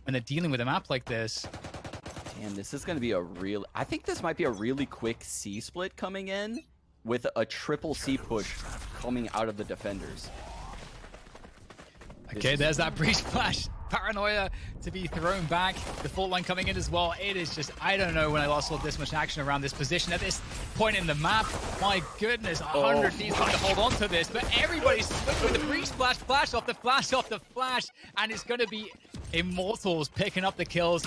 when they're dealing with a map like this. Damn, this is going to be a real... I think this might be a really quick C split coming in with a triple C push coming out of the defenders. Okay, there's that breach flash. Paranoia to be thrown back. The fault line coming in as well. It is just, I don't know when I last saw this much action around this position at this point in the map. My goodness, 100 Thieves trying to hold on to this, but everybody's switching with the breach flash, flash off the flash off the flash, and it's going to be Immortals picking up the kills.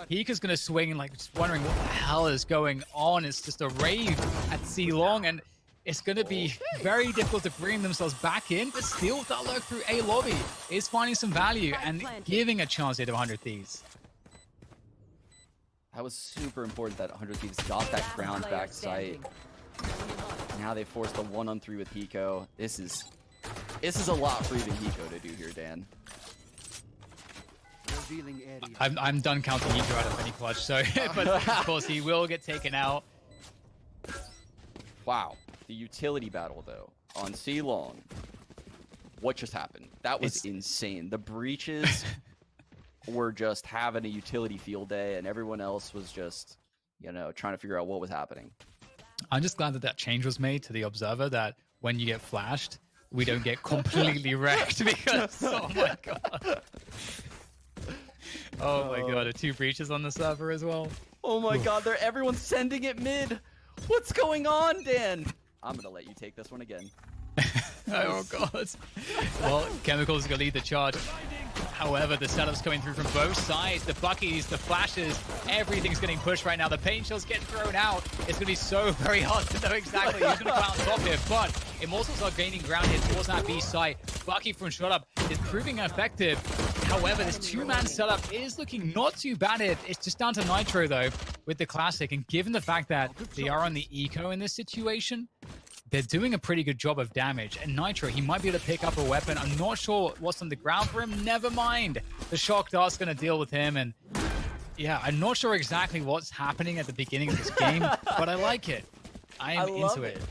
Hiko's going to swing and like just wondering what the hell is going on. It's just a rave at C long, and it's going to be very difficult to bring themselves back in, but still that lurk through A lobby is finding some value and giving a chance here to 100 Thieves. That was super important that 100 Thieves got that ground back site. Now they forced a 1-on-3 with hiko. This is a lot for even hiko to do here, Dan. I'm done counting hiko out of any clutch, so but of course he will get taken out. Wow. The utility battle, though, on C long. What just happened? That was insane. The breaches were just having a utility field day, and everyone else was just, you know, trying to figure out what was happening. I'm just glad that that change was made to the observer, that when you get flashed, we don't get completely wrecked, because, oh my god. Oh my god, are 2 breaches on the server as well? Oh my god, everyone's sending it mid. What's going on, Dan? I'm gonna let you take this one again. Oh god. Well, Chemicals is gonna lead the charge. However, the setup's coming through from both sides. The buckies, the flashes, everything's getting pushed right now. The pain shell's getting thrown out. It's gonna be so very hard to know exactly who's gonna come out on top here. But Immortals are gaining ground here towards that B site. Bucky from shot up is proving effective. However, this 2-man setup is looking not too bad. It's just down to Nitro, though, with the Classic. And given the fact that they are on the eco in this situation, they're doing a pretty good job of damage. And Nitro, he might be able to pick up a weapon. I'm not sure what's on the ground for him. Never mind. The Shock Dart's going to deal with him. And yeah, I'm not sure exactly what's happening at the beginning of this game, but I like it. I am into it.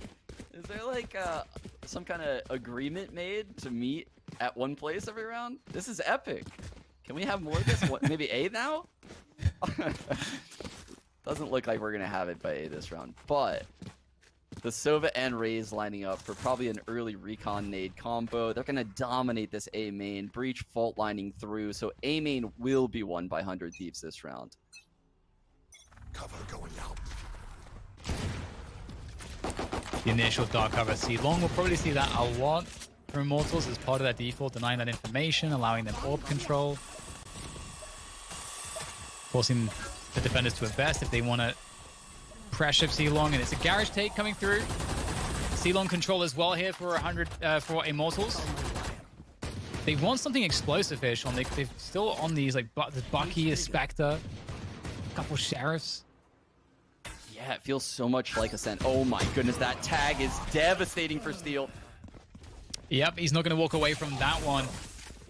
Is there like some kind of agreement made to meet at one place every round? This is epic. Can we have more of this? What, maybe A now? Doesn't look like we're going to have it by A this round, but the Sova and Raze lining up for probably an early recon nade combo. They're going to dominate this A main. Breach fault lining through, so A main will be won by 100 Thieves this round. Cover going out. The initial dark cover C long, we'll probably see that a lot from Immortals as part of their default, denying that information, allowing them orb control, forcing the defenders to invest if they want to pressure C long, and it's a garage take coming through. C long control as well here for 100 for Immortals. They want something explosive-ish on. They're still on these like the Bucky, a Spectre, a couple Sheriffs. Yeah, it feels so much like Ascent. Oh my goodness, that tag is devastating for Steel. Yep, he's not going to walk away from that one.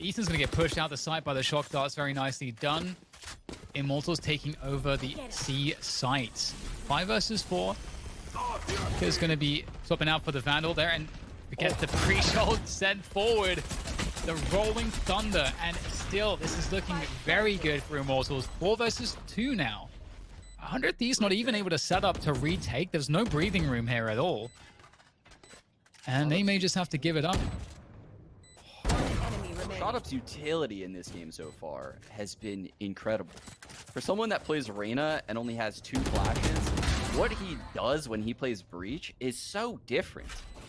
Ethan's going to get pushed out the site by the Shock Darts. Very nicely done. Immortals taking over the C site. 5 versus 4. He's going to be swapping out for the Vandal there, and we get the pre-shot sent forward. The Rolling Thunder, and still, this is looking very good for Immortals. 4 versus 2 now. 100 Thieves not even able to set up to retake. There's no breathing room here at all. And they may just have to give it up. Shotup's utility in this game so far has been incredible. For someone that plays Reyna and only has 2 flashes, what he does when he plays Breach is so different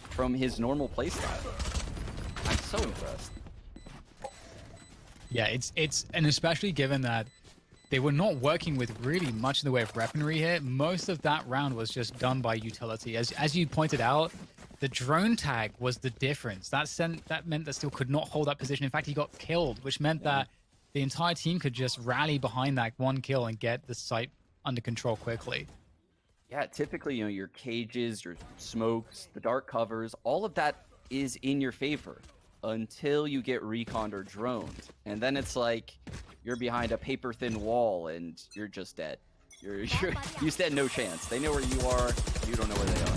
from his normal playstyle. I'm so impressed. Yeah, and especially given that they were not working with really much in the way of weaponry here. Most of that round was just done by utility. As you pointed out, the drone tag was the difference. That meant that Steel could not hold that position. In fact, he got killed, which meant that the entire team could just rally behind that one kill and get the site under control quickly. Yeah, typically, you know, your cages, your smokes, the dark covers, all of that is in your favor until you get reconned or droned. And then it's like you're behind a paper-thin wall and you're just dead. You stand no chance. They know where you are, you don't know where they are.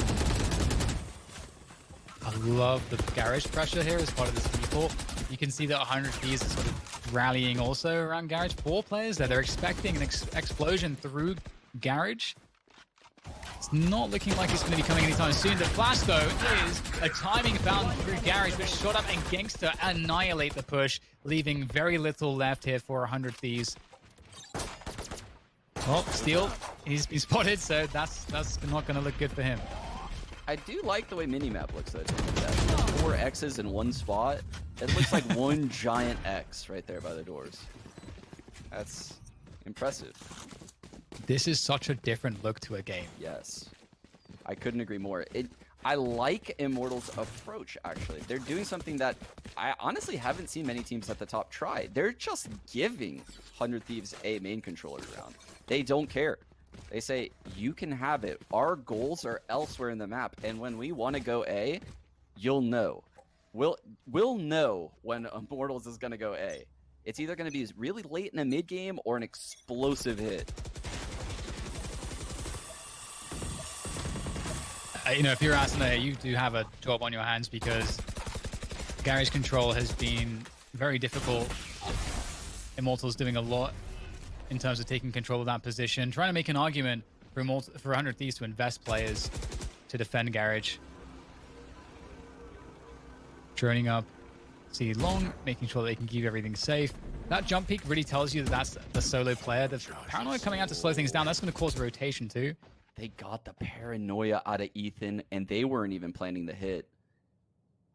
I love the garage pressure here as part of this default. You can see that 100 Thieves is sort of rallying also around Garage. 4 players there. They're expecting an explosion through Garage. It's not looking like it's going to be coming anytime soon. The flash, though, is a timing found through Garage, which shot up and Gangster annihilate the push, leaving very little left here for 100 Thieves. Well, Steel, he's been spotted, so that's not going to look good for him. I do like the way Minimap looks, though. That 4 X's in one spot. It looks like one giant X right there by the doors. That's impressive. This is such a different look to a game. Yes. I couldn't agree more. I like Immortals' approach, actually. They're doing something that I honestly haven't seen many teams at the top try. They're just giving 100 Thieves a main controller round. They don't care. They say, you can have it. Our goals are elsewhere in the map, and when we want to go A, you'll know. We'll know when Immortals is going to go A. It's either going to be really late in a mid game or an explosive hit. You know, if you're Asuna, you do have a job on your hands because Garage control has been very difficult. Immortals doing a lot in terms of taking control of that position, trying to make an argument for 100 Thieves to invest players to defend Garage. Droning up, see long, making sure that they can keep everything safe. That jump peak really tells you that that's the solo player. The paranoia coming out to slow things down, that's going to cause a rotation too. They got the paranoia out of Ethan, and they weren't even planning the hit.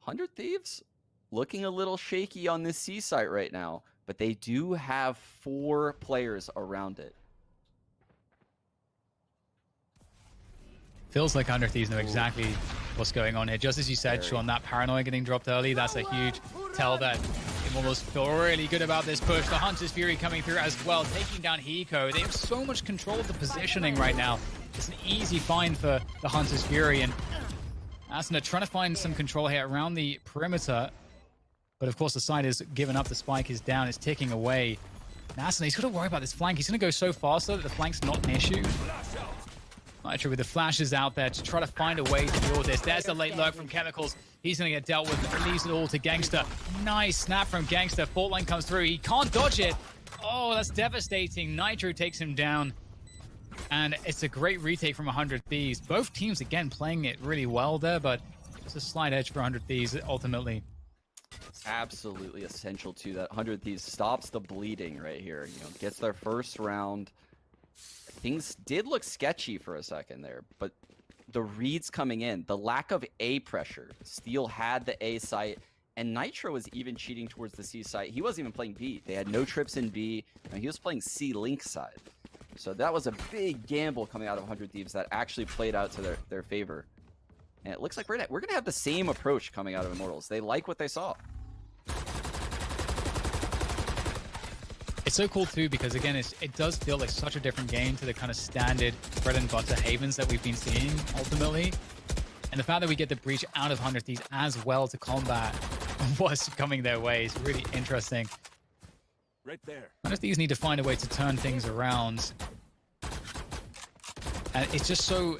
100 Thieves looking a little shaky on this C site right now, but they do have 4 players around it. Feels like 100 Thieves know exactly what's going on here. Just as you said, Sean, that paranoia getting dropped early, that's a huge tell that Immortals feel really good about this push. The Hunter's Fury coming through as well, taking down hiko. They have so much control of the positioning right now. It's an easy find for the Hunter's Fury, and Asuna trying to find some control here around the perimeter. But of course, the side is given up. The spike is down. It's ticking away. Asuna, he's got to worry about this flank. He's going to go so fast so that the flank's not an issue. Nitro with the flashes out there to try to find a way to deal with this. There's the late lurk from Chemicals. He's going to get dealt with. Leaves it all to Gangster. Nice snap from Gangster. Fault line comes through. He can't dodge it. Oh, that's devastating. Nitro takes him down. And it's a great retake from 100 Thieves. Both teams, again, playing it really well there, but it's a slight edge for 100 Thieves, ultimately. Absolutely essential, too, that 100 Thieves stops the bleeding right here. You know, gets their first round. Things did look sketchy for a second there, but the reads coming in, the lack of A pressure. Steel had the A site, and Nitro was even cheating towards the C site. He wasn't even playing B. They had no trips in B, and he was playing C link side. So that was a big gamble coming out of 100 Thieves that actually played out to their favor. And it looks like we're going to have the same approach coming out of Immortals. They like what they saw. It's so cool too because again it does feel like such a different game to the kind of standard bread and butter havens that we've been seeing ultimately. And the fact that we get the breach out of 100 Thieves as well to combat what's coming their way is really interesting. Right there. 100 Thieves need to find a way to turn things around. And it's just so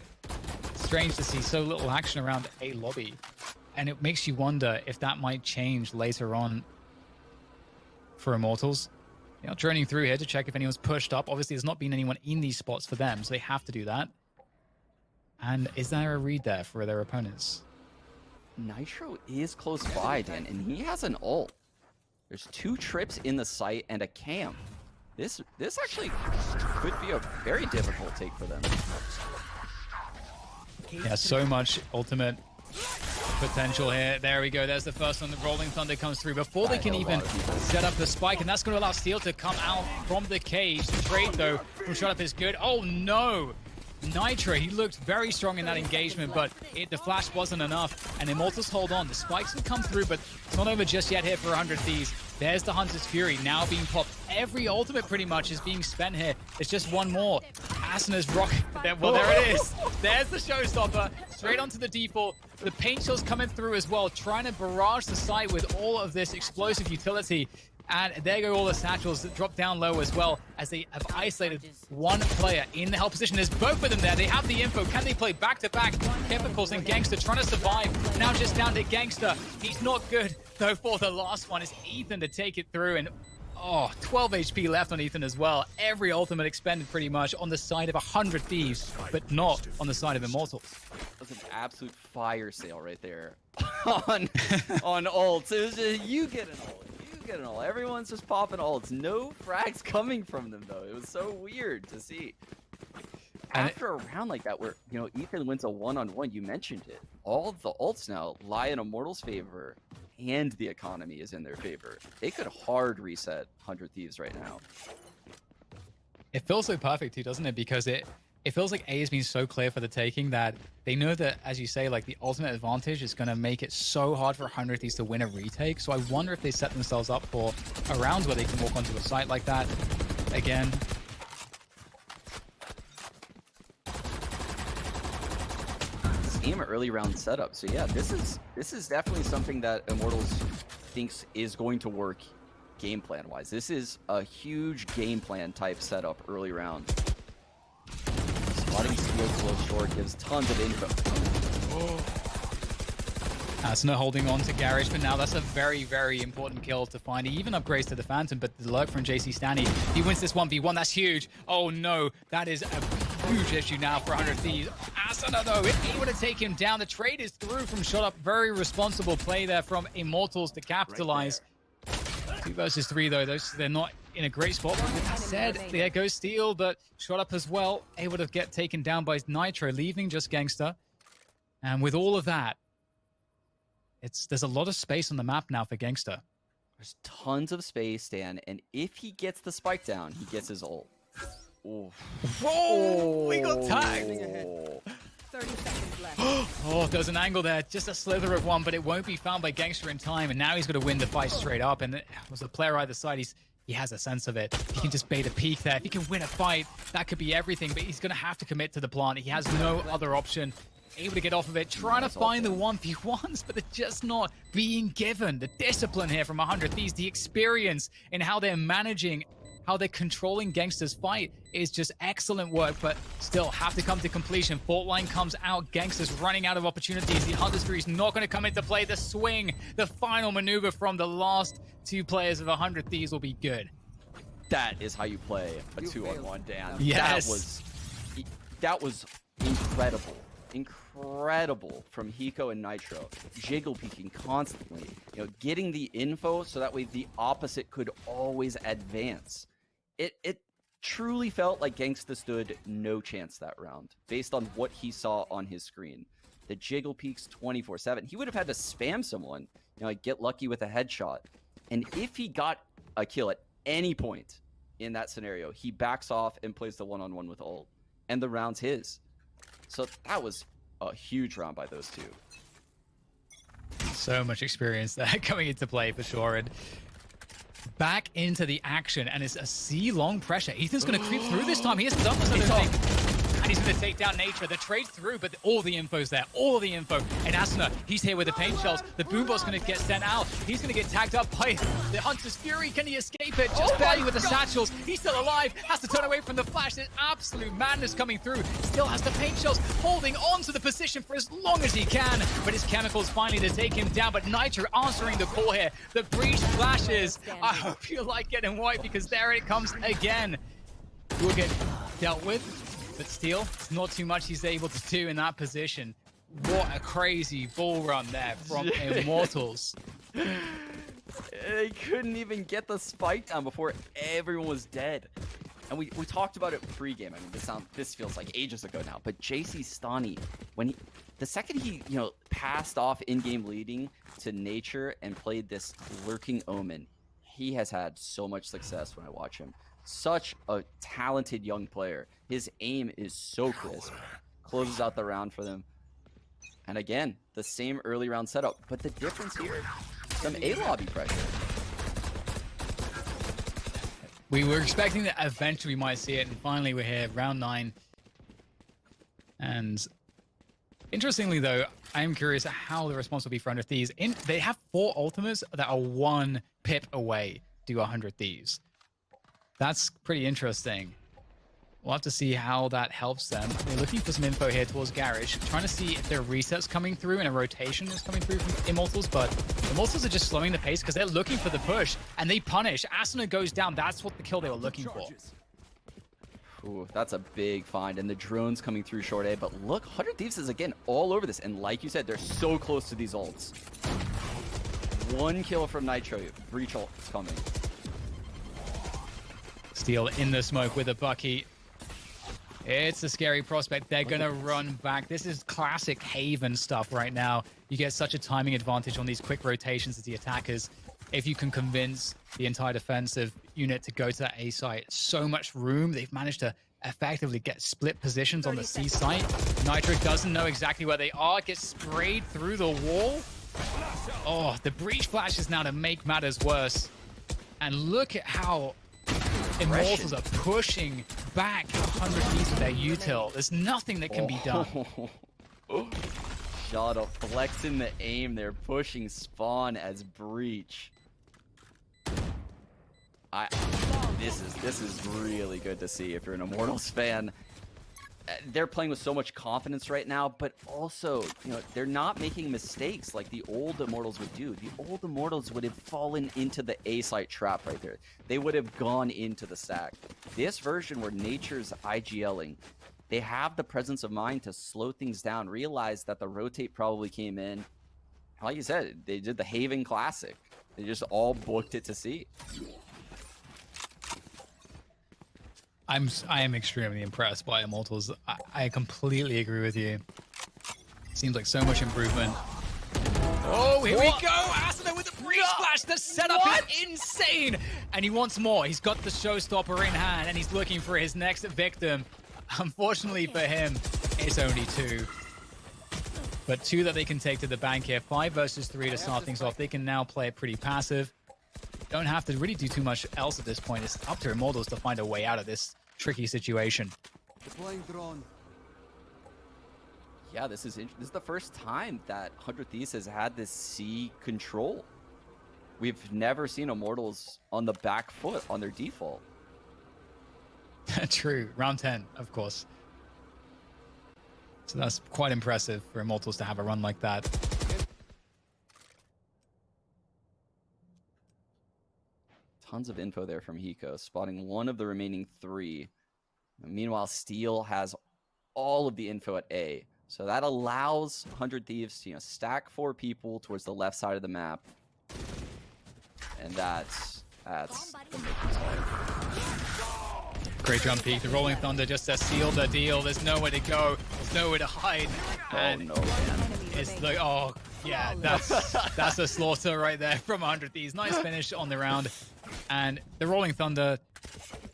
strange to see so little action around a lobby. And it makes you wonder if that might change later on for Immortals. You know, droning through here to check if anyone's pushed up. Obviously, there's not been anyone in these spots for them, so they have to do that. And is there a read there for their opponents? Nitro is close by, Dan, and he has an ult. There's 2 trips in the site and a cam. This actually could be a very difficult take for them. Yeah, so much ultimate potential here. There we go. There's the first one. The Rolling Thunder comes through before they can even set up the spike, and that's going to allow Steel to come out from the cage. The trade, though, from Shut Up is good. Oh, no. Nitro, he looked very strong in that engagement, but the flash wasn't enough, and Immortals hold on. The spikes will come through, but it's not over just yet here for 100 Thieves. There's the Hunter's Fury now being popped. Every ultimate pretty much is being spent here. There's just one more. Asuna's rock. Well, there it is. There's the showstopper. Straight onto the default. The paint shell's coming through as well, trying to barrage the site with all of this explosive utility. And there go all the satchels that drop down low as well as they have isolated one player in the hell position. There's both of them there. They have the info. Can they play back-to-back? Chemicals and Gangster trying to survive. Now just down to Gangster. He's not good, though, for the last one. It's Ethan to take it through. And Oh, 12 HP left on Ethan as well. Every ultimate expended pretty much on the side of 100 Thieves, but not on the side of Immortals. That's an absolute fire sale right there on ults. It was just, you get an ult, you get an ult. Everyone's just popping ults. No frags coming from them though. It was so weird to see. After a round like that where, you know, Ethan wins a one-on-one, you mentioned it. All of the ults now lie in Immortals' favor, and the economy is in their favor. They could hard reset 100 Thieves right now. It feels so perfect too, doesn't it? Because it feels like A has been so clear for the taking that they know that, as you say, like the ultimate advantage is going to make it so hard for 100 Thieves to win a retake. So I wonder if they set themselves up for a round where they can walk onto a site like that again. Same early round setup. So yeah, this is definitely something that Immortals thinks is going to work game plan wise. This is a huge game plan type setup early round. Spotting steal close short gives tons of info. Asuna holding on to Garage, but now that's a very, very important kill to find. He even upgrades to the Phantom, but the lurk from JC Stanny, he wins this 1v1. That's huge. Oh no, that is a huge issue now for 100 Thieves. Asuna though, able to take him down. The trade is through from Shot Up. Very responsible play there from Immortals to capitalize. 2 versus 3 though, they're not in a great spot. With that said, there goes Steel, but Shot Up as well, able to get taken down by Nitro, leaving just Gangster. And with all of that, there's a lot of space on the map now for Gangster. There's tons of space, Dan, and if he gets the spike down, he gets his ult. Oof. Whoa! We got tagged! 30 seconds left. Oh, there's an angle there. Just a slither of one, but it won't be found by Gangster in time, and now he's going to win the fight straight up. And as a player either side, he has a sense of it. He can just bait a peek there. If he can win a fight, that could be everything, but he's going to have to commit to the plant. He has no other option. Able to get off of it, trying to find the 1v1s, but they're just not being given. The discipline here from 100 Thieves, the experience in how they're managing, how they're controlling Gangster's fight is just excellent work, but still have to come to completion. Fault line comes out, Gangster's running out of opportunities. The Underscrew is not going to come into play. The swing, the final maneuver from the last 2 players of 100 Thieves will be good. That is how you play a 2-on-1, Dan. Yes. That was incredible. Incredible from Hiko and Nitro. Jiggle peeking constantly. You know, getting the info so that way the opposite could always advance. It truly felt like Gangsta stood no chance that round, based on what he saw on his screen. The jiggle peeks 24/7. He would have had to spam someone, you know, like get lucky with a headshot. And if he got a kill at any point in that scenario, he backs off and plays the one-on-one with ult. And the round's his. So that was a huge round by those two. So much experience there coming into play for sure. And back into the action, and it's a C-long pressure. Ethan's going to creep through this time. He hasn't done this, I don't think. And he's going to take down Nature. The trade's through, but all the info's there. All the info. And Asuna, he's here with the paint shells. The Boombot's going to get sent out. He's going to get tagged up by the Hunter's Fury. Can he escape it? Just barely with the satchels. He's still alive. Has to turn away from the flash. There's absolute madness coming through. Still has the paint shells, holding on to the position for as long as he can. But his chemicals finally to take him down. But Nitro answering the call here. The breach flashes. I hope you like getting white, because there it comes again. Will get dealt with. But still, it's not too much he's able to do in that position. What a crazy bull run there from Immortals. They couldn't even get the spike down before everyone was dead. And we talked about it pre-game. I mean, this feels like ages ago now. But JC Stani, the second he passed off in-game leading to Nature and played this lurking Omen, he has had so much success when I watch him. Such a talented young player. His aim is so crisp. Closes out the round for them. And again, the same early round setup. But the difference here, some A-lobby pressure. We were expecting that eventually we might see it, and finally we're here, round 9. And interestingly though, I am curious how the response will be for 100 Thieves. They have 4 ultimates that are 1 pip away to 100 Thieves. That's pretty interesting. We'll have to see how that helps them. They're looking for some info here towards Garage, trying to see if there are resets coming through and a rotation is coming through from Immortals, but The Immortals are just slowing the pace because they're looking for the push, and they punish. Asuna goes down. That's what the kill they were looking for. Ooh, that's a big find, and the drones coming through short A. But look, 100 Thieves is again all over this, and like you said, they're so close to these ults. One kill from Nitro, breach ult is coming. Steel in the smoke with a Bucky. It's a scary prospect. They're gonna run back. This is classic Haven stuff right now. You get such a timing advantage on these quick rotations as the attackers. If you can convince the entire defensive unit to go to that A site, so much room. They've managed to effectively get split positions on the C site. Nitro doesn't know exactly where they are, gets sprayed through the wall. Oh, the breach flashes now to make matters worse. And look at how Immortals are pushing back 100 Thieves with their util. There's nothing that can be done. Shot up, flexing the aim. They're pushing spawn as breach. This is really good to see if you're an Immortals fan. They're playing with so much confidence right now, but also, you know, they're not making mistakes like the old Immortals would do. The old Immortals would have fallen into the A site trap right there. They would have gone into the stack. This version where nature's IGLing, they have the presence of mind to slow things down, realize that the rotate probably came in. Like you said, they did the Haven Classic. They just all booked it to see. I am extremely impressed by Immortals. I completely agree with you. Seems like so much improvement. Oh, here we go! Asuna with the breach splash! The setup is insane! And he wants more. He's got the showstopper in hand, and he's looking for his next victim. Unfortunately for him, it's only 2. But 2 that they can take to the bank here. 5 versus 3 to start things off. They can now play it pretty passive. Don't have to really do too much else at this point. It's up to Immortals to find a way out of this tricky situation. Deploying drone. Yeah, this is the first time that 100 Thieves has had this C control. We've never seen Immortals on the back foot on their default. True. Round 10, of course. So that's quite impressive for Immortals to have a run like that. Tons of info there from hiko, spotting one of the remaining 3. Meanwhile, Steel has all of the info at A. So that allows 100 Thieves to, stack 4 people towards the left side of the map. And that's the making side. Great jump peek. The Rolling Thunder just to seal the deal. There's nowhere to go. There's nowhere to hide. And oh no, man. It's like, oh yeah, that's a slaughter right there from 100 Thieves. Nice finish on the round. And the Rolling Thunder,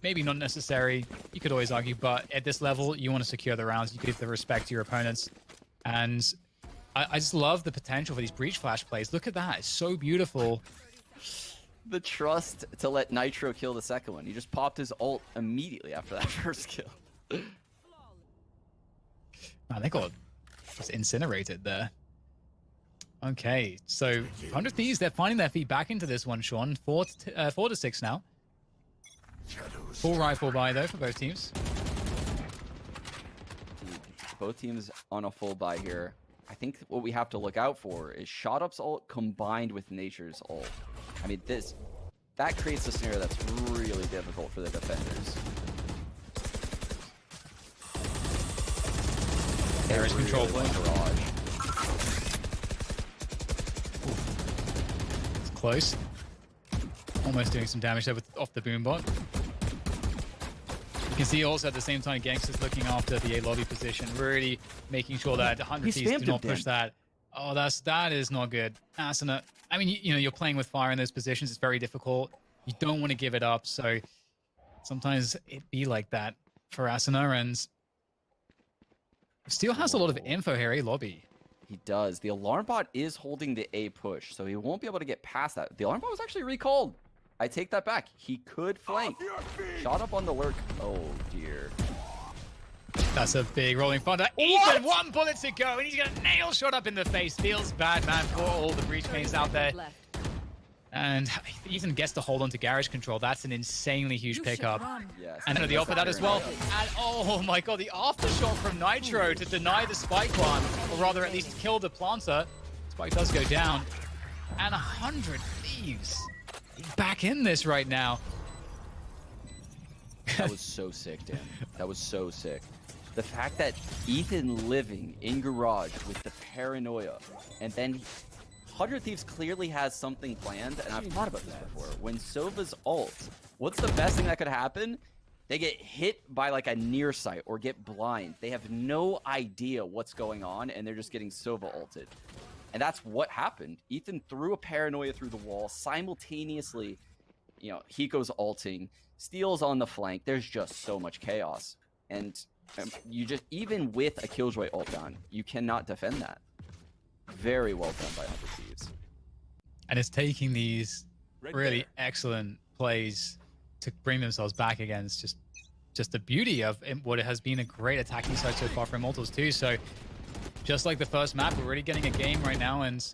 maybe not necessary. You could always argue, but at this level, you want to secure the rounds. You give the respect to your opponents. And I just love the potential for these breach flash plays. Look at that. It's so beautiful. The trust to let Nitro kill the second one. He just popped his ult immediately after that first kill. Man, they got just incinerated there. Okay, so 100 Thieves, they're finding their feet back into this one, Sean. 4 to 6 now. Full rifle buy, though, for both teams. Both teams on a full buy here. I think what we have to look out for is ShotUp's ult combined with Nature's ult. I mean, that creates a scenario that's really difficult for the defenders. There is control point. Garage. It's close. Almost doing some damage there off the boombot. You can see also at the same time Gangster's looking after the A lobby position, really making sure that 100 Thieves do not push that. Oh, that is not good. Asuna, I mean, you're playing with fire in those positions. It's very difficult. You don't want to give it up, so sometimes it be like that for Asuna, and Steel has a lot of info here, A lobby. He does. The alarm bot is holding the A push, so he won't be able to get past that. The alarm bot was actually recalled. I take that back. He could flank. Shot up on the lurk. Oh, dear. That's a big Rolling Thunder. Even 1 bullet to go, and he's got a nail shot up in the face. Feels bad, man, for all the breach mains out there. And he even gets to hold on to garage control. That's an insanely huge pickup. Yes. And the offer that as well. And oh my god, the aftershock from Nitro to deny the spike one, or rather at least kill the planter. Spike does go down. And 100 Thieves back in this right now. That was so sick, Dan. That was so sick. The fact that Ethan living in garage with the paranoia, and then 100 Thieves clearly has something planned, and I've thought about this before. When Sova's ult, what's the best thing that could happen? They get hit by like a near sight or get blind. They have no idea what's going on, and they're just getting Sova ulted. And that's what happened. Ethan threw a paranoia through the wall simultaneously. You know, Hiko's ulting, Steel's on the flank. There's just so much chaos. And you just, even with a Killjoy ult down, you cannot defend that. Very well done by 100 Thieves. And it's taking these really excellent plays to bring themselves back against just the beauty of what it has been a great attacking side so far for Immortals too. So just like the first map, we're already getting a game right now, and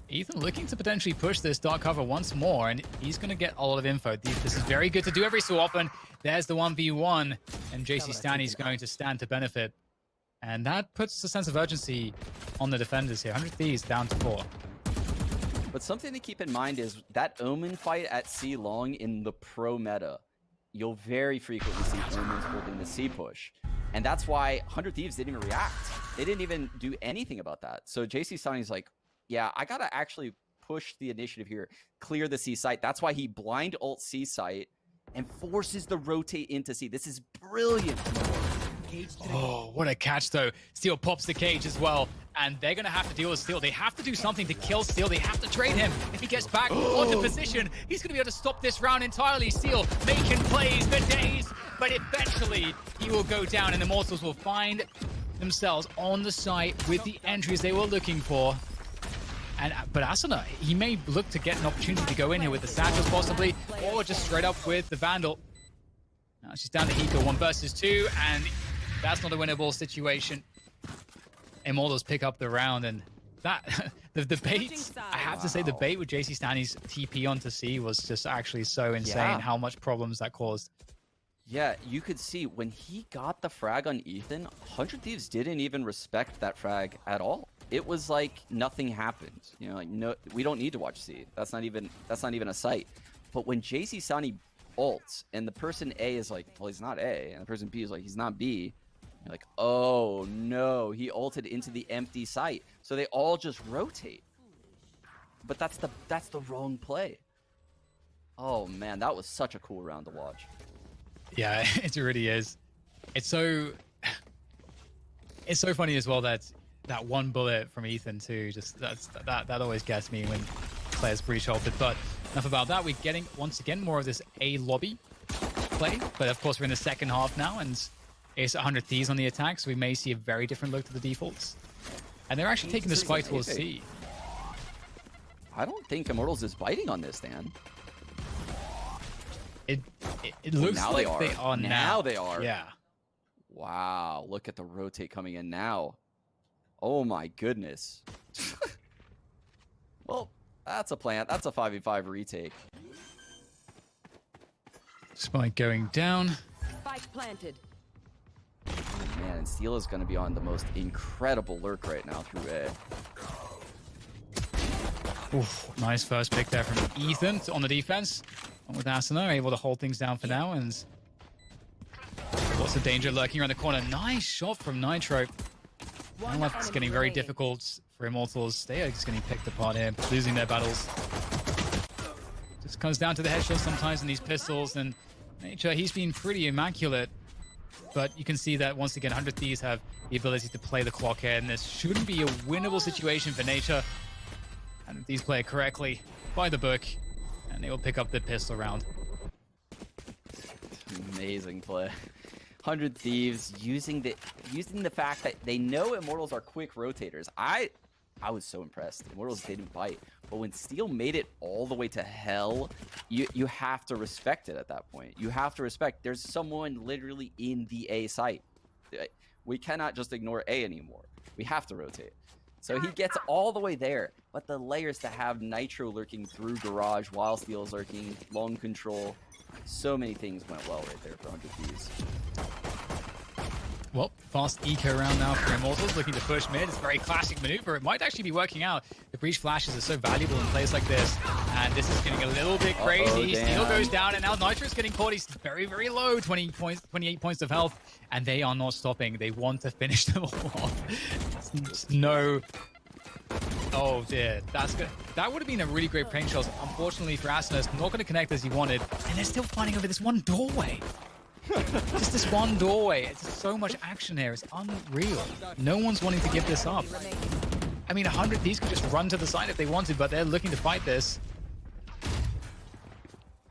Ethan looking to potentially push this dark cover once more, and he's going to get a lot of info. This is very good to do every so often. There's the 1v1, and JC Stanley's going to stand to benefit. And that puts a sense of urgency on the defenders here. 100 Thieves down to 4. But something to keep in mind is that Omen fight at C long in the pro meta, you'll very frequently see Omens holding the C push. And that's why 100 Thieves didn't even react. They didn't even do anything about that. So JC Sonny's like, yeah, I gotta actually push the initiative here, clear the C site. That's why he blind ult C site and forces the rotate into C. This is brilliant. Oh, what a catch though. Steel pops the cage as well, and they're gonna have to deal with Steel. They have to do something to kill Steel. They have to trade him. If he gets back onto position, he's gonna be able to stop this round entirely. Steel making plays for days, but eventually he will go down, and the Immortals will find themselves on the site with the entries they were looking for. But Asuna, he may look to get an opportunity to go in here with the Satchels possibly, or just straight up with the Vandal. Now she's down to Hiko, 1 versus 2, and that's not a winnable situation. Immortals pick up the round, and that the bait, I have to say, the bait with JC Stanley's TP onto C was just actually so insane how much problems that caused. Yeah, you could see when he got the frag on Ethan, 100 Thieves didn't even respect that frag at all. It was like nothing happened. You know, like, no, we don't need to watch C. That's not even a sight. But when JC Sani ults and the person A is like, well, he's not A, and the person B is like, he's not B, you're like, oh no, he ulted into the empty site. So they all just rotate. But that's the wrong play. Oh man, that was such a cool round to watch. Yeah, it really is. It's so funny as well that one bullet from Ethan too, just that always gets me when players breach ulted. But enough about that. We're getting once again more of this A lobby play, but of course we're in the second half now, and it's 100 Thieves on the attack, so we may see a very different look to the defaults. And they're actually taking the spike towards C. I don't think Immortals is biting on this, Dan. It looks now like they are now. Now they are. Yeah. Wow, look at the rotate coming in now. Oh my goodness. Well, that's a plant. That's a 5v5 retake. Spike going down. Spike planted. Man, and Steel is going to be on the most incredible lurk right now through A. Oof, nice first pick there from Ethan on the defense. With Asuna able to hold things down for now, and lots of danger lurking around the corner. Nice shot from Nitro. I like it's getting very difficult for Immortals. They are just getting picked apart here, losing their battles. Just comes down to the headshots sometimes in these pistols, and Nature, he's been pretty immaculate. But you can see that once again, 100 Thieves have the ability to play the clock here, and this shouldn't be a winnable situation for Nature. And if these play it correctly, by the book, and they will pick up the pistol round. Amazing play. 100 Thieves using the fact that they know Immortals are quick rotators. I was so impressed. Immortals didn't bite. But when Steel made it all the way to hell, you have to respect it at that point. You have to respect there's someone literally in the A site. We cannot just ignore A anymore. We have to rotate. So he gets all the way there, but the layers to have Nitro lurking through Garage while Steel's lurking, long control, so many things went well right there for 100 Thieves. Well, fast eco round now for Immortals, looking to push mid. It's a very classic maneuver. It might actually be working out. The breach flashes are so valuable in plays like this. And this is getting a little bit crazy. Steel goes down, and now Nitro's getting caught. He's very, very low, 28 points of health. And they are not stopping. They want to finish them all off. No. Oh dear, that's good. That would have been a really great prank shot. Unfortunately for Asinus, not going to connect as he wanted. And they're still fighting over this one doorway. Just this one doorway. It's so much action here. It's unreal. No one's wanting to give this up. I mean, 100 Thieves could just run to the side if they wanted, but they're looking to fight this. I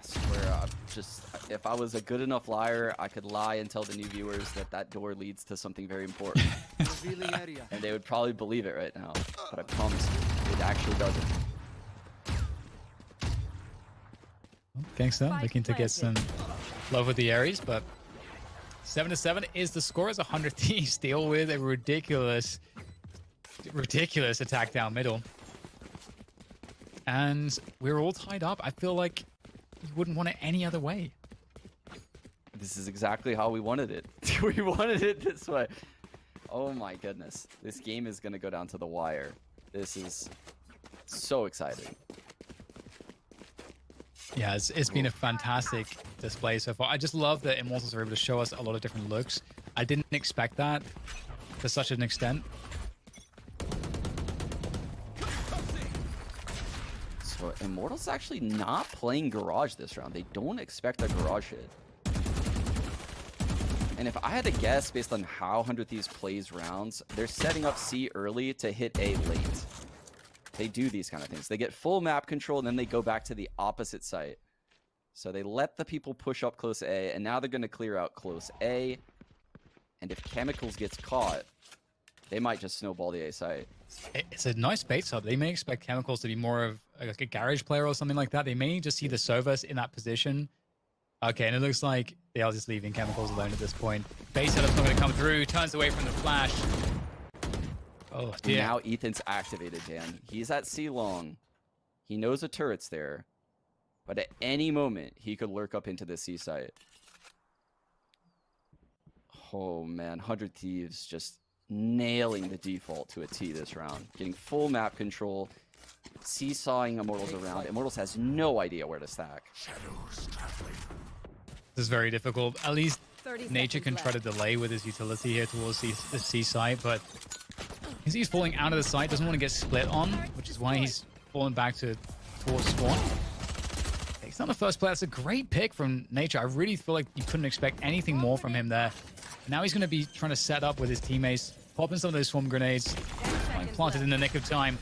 swear, if I was a good enough liar, I could lie and tell the new viewers that that door leads to something very important. And they would probably believe it right now. But I promise you, it actually doesn't. Gangsta looking to get some love with the Ares, but 7-7 is the score as 100 Thieves deal with a ridiculous attack down middle. And we're all tied up. I feel like you wouldn't want it any other way. This is exactly how we wanted it. We wanted it this way. Oh my goodness. This game is going to go down to the wire. This is so exciting. Yeah, it's been a fantastic display so far. I just love that Immortals are able to show us a lot of different looks. I didn't expect that to such an extent. So Immortals actually not playing Garage this round. They don't expect a Garage hit. And if I had to guess based on how 100 Thieves plays rounds, they're setting up C early to hit A late. They do these kind of things. They get full map control, and then they go back to the opposite site. So they let the people push up close A, and now they're going to clear out close A. And if Chemicals gets caught, they might just snowball the A site. It's a nice bait sub. They may expect Chemicals to be more of like a garage player or something like that. They may just see the Sovas in that position. Okay, and it looks like they are just leaving Chemicals alone at this point. Base setup's not going to come through. Turns away from the flash. Oh, dear. Now Ethan's activated, Dan. He's at C long. He knows a turret's there. But at any moment, he could lurk up into the C site. Oh, man. 100 Thieves just nailing the default to a T this round. Getting full map control. Seesawing Immortals around. Immortals has no idea where to stack. This is very difficult. At least Nature can try to delay with his utility here towards the C site, but he's falling out of the site, doesn't want to get split on, which is why he's fallen back towards spawn. He's not the first player. That's a great pick from Nature. I really feel like you couldn't expect anything more from him there. Now he's going to be trying to set up with his teammates, popping some of those swarm grenades, planted in the nick of time.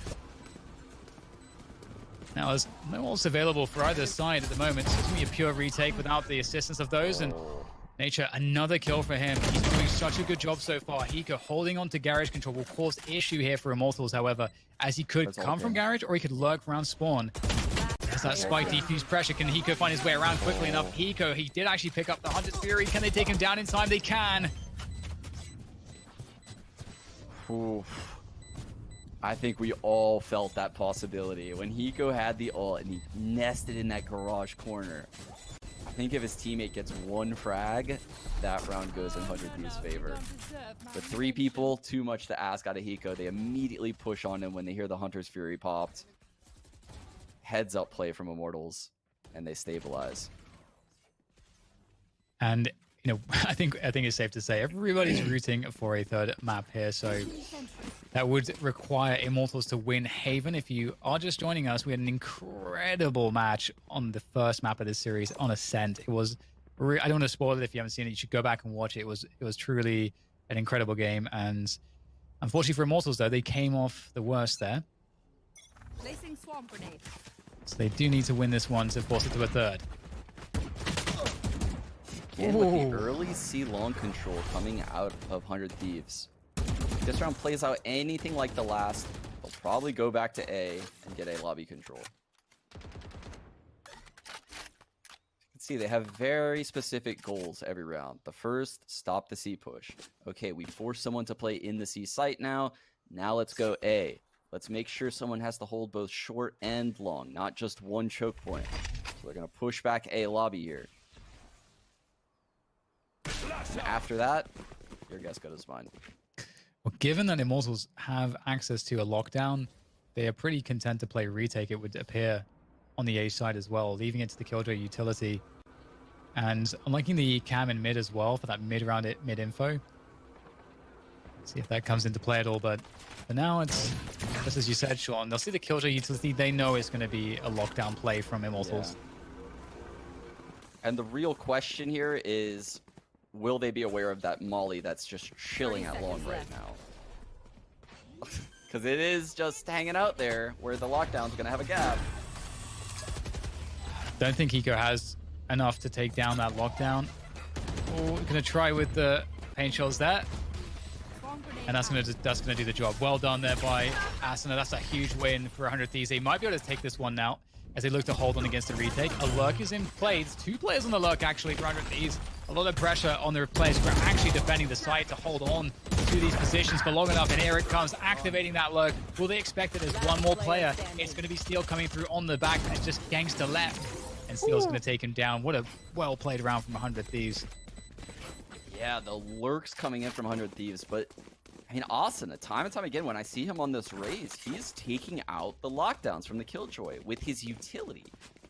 Now, there's no else available for either side at the moment. It's going to be a pure retake without the assistance of those. And Nature, another kill for him. He's doing such a good job so far. Hiko holding on to Garage Control will cause issue here for Immortals, however, as he could come from Garage or he could lurk around spawn. There's that spike defuse pressure. Can Hiko find his way around quickly enough? Hiko, he did actually pick up the Hunter's Fury. Can they take him down in time? They can. Oof. I think we all felt that possibility. When Hiko had the ult and he nested in that garage corner, I think if his teammate gets one frag, that round goes in 100 Thieves' favor. But 3 people, too much to ask out of Hiko. They immediately push on him when they hear the Hunter's Fury popped. Heads up play from Immortals, and they stabilize. And you know, I think it's safe to say everybody's rooting for a third map here, so that would require Immortals to win Haven. If you are just joining us, we had an incredible match on the first map of this series on Ascent. It was, I don't want to spoil it if you haven't seen it. You should go back and watch it. It was truly an incredible game, and unfortunately for Immortals, though, they came off the worst there. Placing swamp grenade. So they do need to win this one to force it to a third. Again, with the early C-long control coming out of 100 Thieves. If this round plays out anything like the last, they'll probably go back to A and get A lobby control. You can see they have very specific goals every round. The first, stop the C push. Okay, we force someone to play in the C site now. Now let's go A. Let's make sure someone has to hold both short and long, not just one choke point. So they're going to push back A lobby here. And after that, Your guess good as mine. Well, given that Immortals have access to a lockdown, they are pretty content to play retake, it would appear, on the A side as well, leaving it to the Killjoy utility. And I'm liking the cam in mid as well for that mid-round mid-info. See if that comes into play at all, but for now, it's just as you said, Sean. They'll see the Killjoy utility. They know it's going to be a lockdown play from Immortals. Yeah. And the real question here is, will they be aware of that molly that's just chilling at long right now? Because it is just hanging out there where the lockdown's going to have a gap. Don't think hiko has enough to take down that lockdown. Oh, going to try with the paint shells there. And that's gonna do the job. Well done there by Asuna. That's a huge win for 100 Thieves. They might be able to take this one now as they look to hold on against the retake. A lurk is in play. There's 2 players on the lurk actually for 100 Thieves. A lot of pressure on their players who are actually defending the site to hold on to these positions for long enough. And here it comes, activating that lurk. Will they expect that there's one more player? It's going to be Steel coming through on the back. It's just Gangster left. And Steel's going to take him down. What a well-played round from 100 Thieves. Yeah, the lurks coming in from 100 Thieves, but I mean, Asuna, time and time again, when I see him on this raise, he's taking out the lockdowns from the Killjoy with his utility.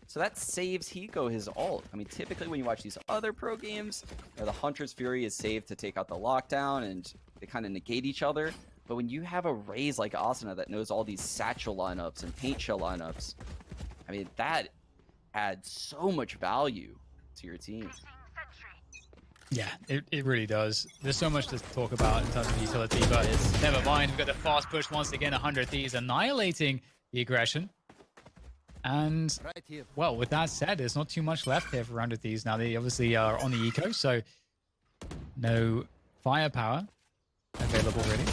So that saves hiko his ult. I mean, typically when you watch these other pro games, the Hunter's Fury is saved to take out the lockdown and they kind of negate each other. But when you have a raise like Asuna that knows all these satchel lineups and paint shell lineups, I mean, that adds so much value to your team. Yeah, it really does. There's so much to talk about in terms of utility, but never mind. We've got the fast push once again. 100 Thieves annihilating the aggression. And, well, with that said, there's not too much left here for 100 Thieves. Now, they obviously are on the eco, so no firepower available, really.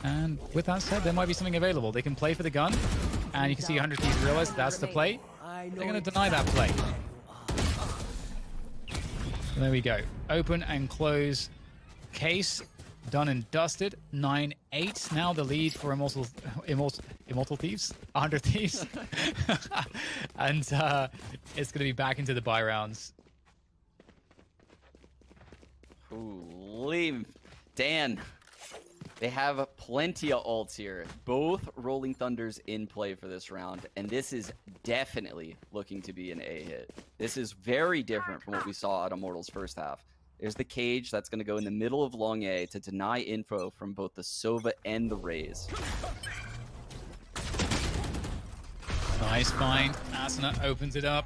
And with that said, there might be something available. They can play for the gun, and you can see 100 Thieves realize that's the play. They're going to deny that play. There we go. Open and close case. Done and dusted. 9-8. Now the lead for Immortal Thieves. 100 Thieves. And it's going to be back into the buy rounds. Holy Dan. They have plenty of ults here. Both Rolling Thunders in play for this round, and this is definitely looking to be an A hit. This is very different from what we saw at Immortals first half. There's the cage that's going to go in the middle of long A to deny info from both the Sova and the Raze. Nice find. Asuna opens it up.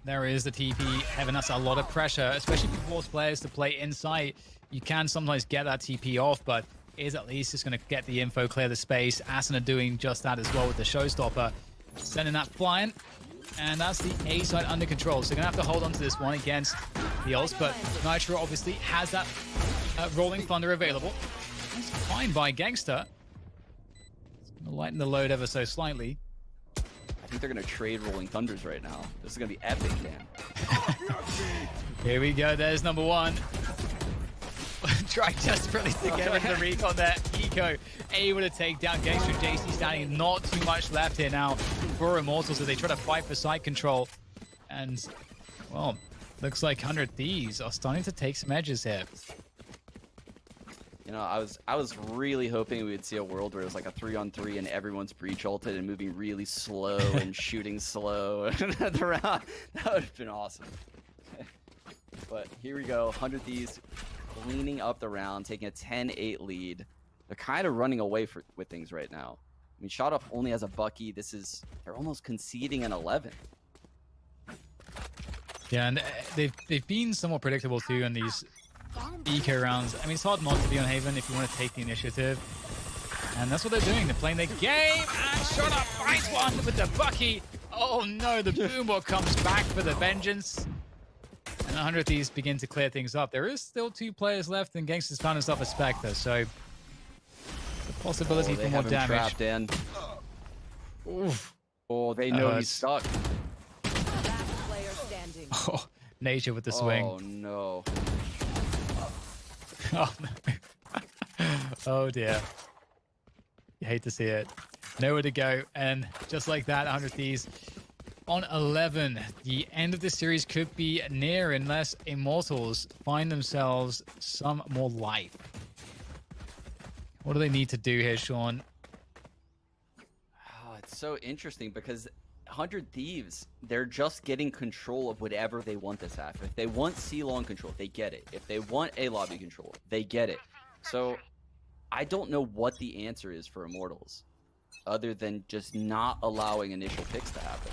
There is the TP. Heaven, that's a lot of pressure, especially if you force players to play inside. You can sometimes get that TP off, but is at least just going to get the info, clear the space. Asuna doing just that as well with the showstopper. Sending that flying. And that's the A side under control. So you're going to have to hold on to this one against the ults. But Nitro obviously has that Rolling Thunder available. That's fine by Gangster. It's going to lighten the load ever so slightly. I think they're going to trade Rolling Thunders right now. This is going to be epic, Dan. Here we go. There's number one. Trying desperately to get rid of the recon there. Hiko able to take down Gangster. JC standing. Not too much left here now for Immortals as they try to fight for site control. And, well, looks like 100 Thieves are starting to take some edges here. You know, I was really hoping we would see a world where it was like a 3-on-3 and everyone's breach ulted and moving really slow and shooting slow. That would have been awesome. But here we go. 100 Thieves cleaning up the round, taking a 10-8 lead. They're kind of running away with things right now. I mean, Shot Up only has a Bucky. They're almost conceding an 11. Yeah, and they've been somewhat predictable too in these eco rounds. I mean, it's hard not to be on Haven if you want to take the initiative. And that's what they're doing. They're playing their game. And Shot Up finds one with the Bucky. Oh no, the Boombot comes back for the vengeance. And 100 Thieves begin to clear things up. There is still 2 players left, and Gangster's found himself a Spectre, so the possibility for more damage. Trapped in. Oof. Oh, they know he's stuck. Oh, Nature with the swing. Oh no. Oh no. Oh dear. You hate to see it. Nowhere to go, and just like that, 100 Thieves on 11. The end of the series could be near unless Immortals find themselves some more life. What do they need to do here, Sean? Oh, it's so interesting because 100 Thieves, they're just getting control of whatever they want this half. If they want C-long control, they get it. If they want A lobby control, they get it. So I don't know what the answer is for Immortals other than just not allowing initial picks to happen.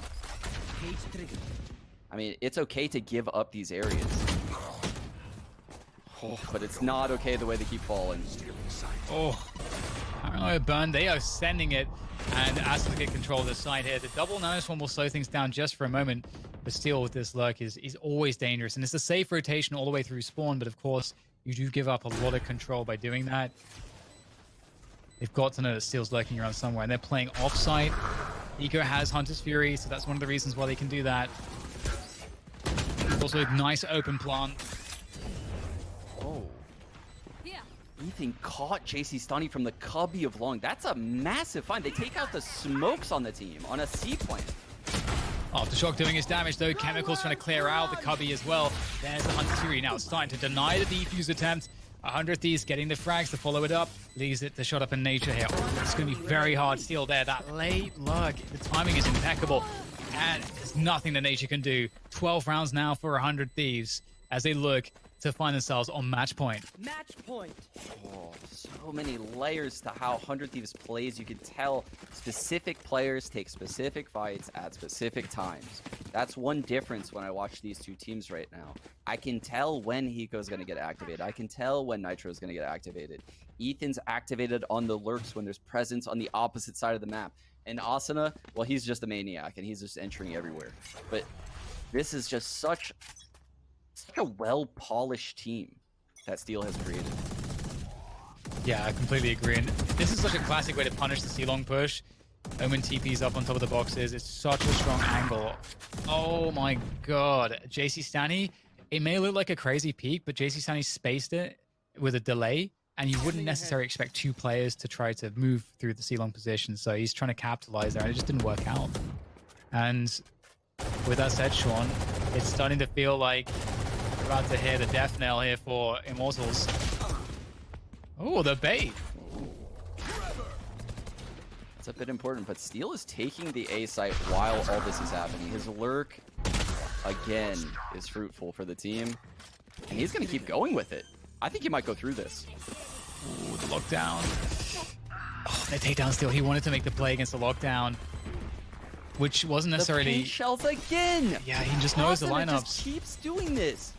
I mean, it's okay to give up these areas. Oh, but it's not okay the way they keep falling. Oh, Paranoia Burn, they are sending it, and Aston get control of the side here. The double nanoswarm will slow things down just for a moment, but still with this lurk is always dangerous, and it's a safe rotation all the way through spawn, but of course, you do give up a lot of control by doing that. They've got to know that Steel's lurking around somewhere, and they're playing off-site. Hiko has Hunter's Fury, so that's one of the reasons why they can do that. Also a nice open plant. Oh. Here. Ethan caught JC Stunny from the cubby of Long. That's a massive find. They take out the smokes on the team on a C plant. Aftershock doing his damage though. Chemicals trying to clear out the cubby as well. There's the Hunter's Fury. Now it's starting to deny the defuse attempt. 100 Thieves getting the frags to follow it up. Leaves it to shot up in nature here. Oh, it's going to be very hard still there. That late lurk. The timing is impeccable. And there's nothing that nature can do. 12 rounds now for 100 Thieves as they look to find themselves on match point. Match point. Oh, so many layers to how 100 Thieves plays. You can tell specific players take specific fights at specific times. That's one difference when I watch these two teams right now. I can tell when Hiko's going to get activated. I can tell when Nitro's going to get activated. Ethan's activated on the lurks when there's presence on the opposite side of the map. And Asuna, well, he's just a maniac and he's just entering everywhere. But this is just such a well-polished team that Steel has created. Yeah, I completely agree. And this is such a classic way to punish the C-long push. Omen TP's up on top of the boxes. It's such a strong angle. Oh my god. JC Stanny, it may look like a crazy peek, but JC Stanny spaced it with a delay, and you wouldn't necessarily expect two players to try to move through the C-long position. So he's trying to capitalize there, and it just didn't work out. And with that said, Sean, it's starting to feel like we're about to hear the death knell here for Immortals. Oh, the bait. It's a bit important, but Steel is taking the A site while all this is happening. His lurk, again, is fruitful for the team, and he's going to keep going with it. I think he might go through this. Ooh, the lockdown. Oh, the takedown Steel. He wanted to make the play against the lockdown, which wasn't necessarily... The paint shells again! Yeah, he just knows the Asuna lineups. just keeps doing this.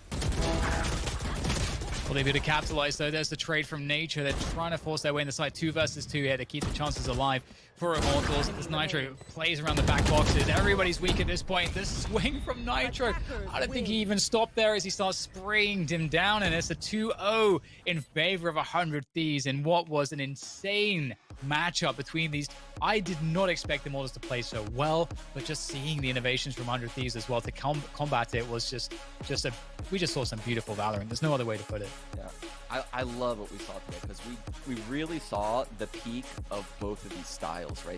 Will they be able to capitalize though? There's the trade from nature. They're trying to force their way in the side 2 versus 2 here to keep the chances alive for Immortals. As Nitro plays around the back boxes, everybody's weak at this point. The swing from Nitro. I don't think he even stopped there as he starts spraying him down, and it's a 2-0 in favor of 100 Thieves in what was an insane matchup between these. I did not expect the Immortals to play so well, but just seeing the innovations from 100 Thieves as well to combat it was we just saw some beautiful Valorant. There's no other way to put it. Yeah, I love what we saw today because we really saw the peak of both of these styles, right?